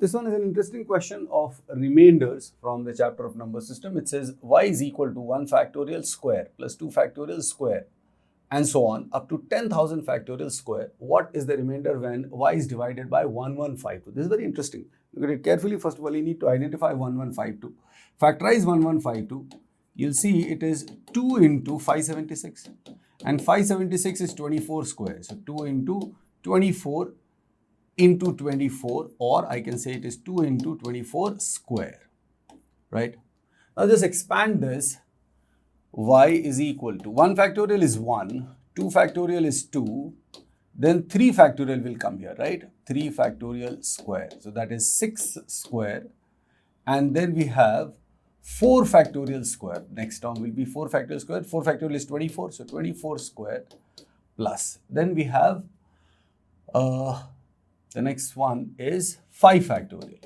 This one is an interesting question of remainders from the chapter of number system. It says y is equal to 1 factorial square plus 2 factorial square and so on up to 10,000 factorial square. What is the remainder when y is divided by 1152? This is very interesting. Look at it carefully. First of all, you need to identify 1152. Factorize 1152. You'll see it is 2 into 576 and 576 is 24 square. So 2 into 24 into 24, or I can say it is 2 into 24 square, right? Now just expand this. Y is equal to 1 factorial is 1, 2 factorial is 2, then 3 factorial will come here, right? 3 factorial square. So that is 6 square. And then we have 4 factorial square. Next term will be 4 factorial square. 4 factorial is 24. So 24 square plus. Then we have the next one is 5 factorial.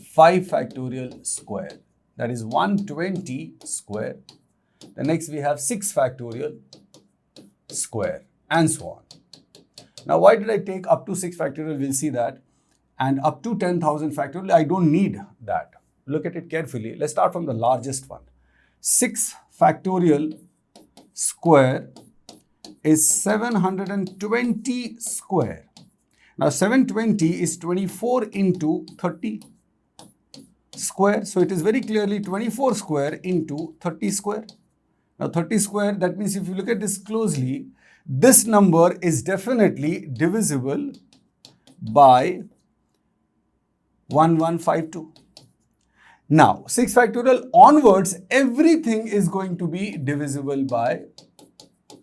5 factorial square. That is 120 square. The next we have 6 factorial square and so on. Now why did I take up to 6 factorial? We'll see that. And up to 10,000 factorial, I don't need that. Look at it carefully. Let's start from the largest one. 6 factorial square is 720 square. Now 720 is 24 into 30 square. So it is very clearly 24 square into 30 square. Now 30 square, that means if you look at this closely, this number is definitely divisible by 1152. Now 6 factorial onwards, everything is going to be divisible by,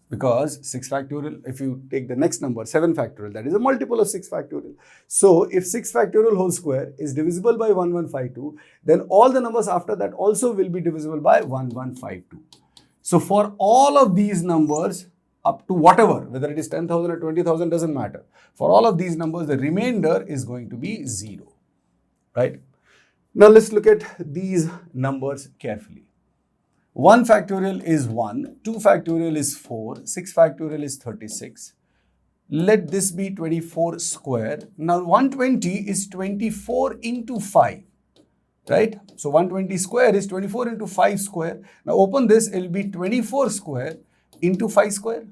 because 6 factorial, if you take the next number, 7 factorial, that is a multiple of 6 factorial. So if 6 factorial whole square is divisible by 1152, then all the numbers after that also will be divisible by 1152. So for all of these numbers up to whatever, whether it is 10,000 or 20,000, doesn't matter. For all of these numbers, the remainder is going to be 0, right? Now let's look at these numbers carefully. 1 factorial is 1, 2 factorial is 4, 6 factorial is 36. Let this be 24 square. Now 120 is 24 into 5, right? So 120 square is 24 into 5 square. Now open this, it will be 24 square into 5 square.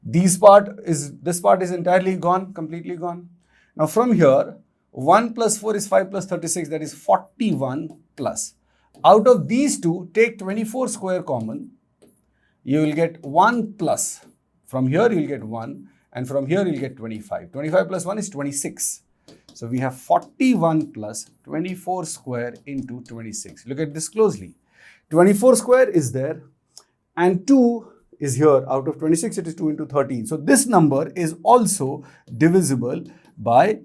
This part is entirely gone, completely gone. Now from here, 1 plus 4 is 5 plus 36, that is 41 plus. Out of these two, take 24 square common, you will get 1 plus. From here you will get 1 and from here you will get 25. 25 plus 1 is 26. So we have 41 plus 24 square into 26. Look at this closely. 24 square is there and 2 is here. Out of 26 it is 2 into 13. So this number is also divisible by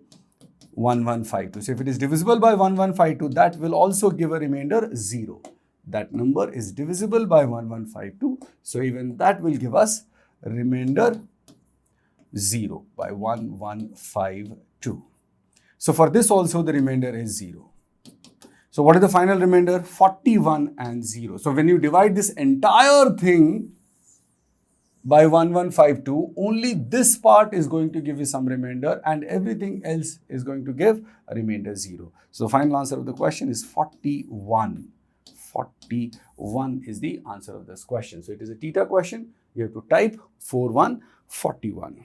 1152. So if it is divisible by 1152, that will also give a remainder 0. That number is divisible by 1152. So even that will give us a remainder 0 by 1152. So for this also the remainder is 0. So what is the final remainder? 41 and 0. So when you divide this entire thing by 1152, only this part is going to give you some remainder and everything else is going to give a remainder 0. So the final answer of the question is 41. 41 is the answer of this question. So it is a theta question. You have to type 4141.